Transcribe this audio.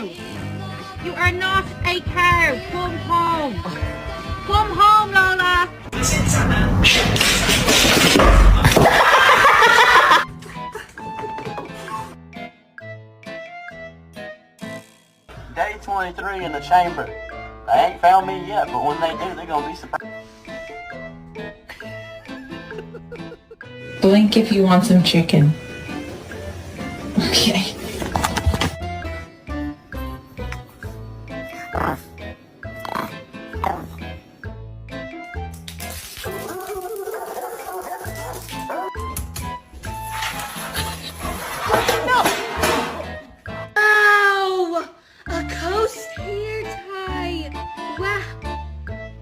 cow. You are not a cow. Come home. Come home, Lola. Day 23 in the chamber. They ain't found me yet, but when they do, they're gonna be surprised. Blink if you want some chicken.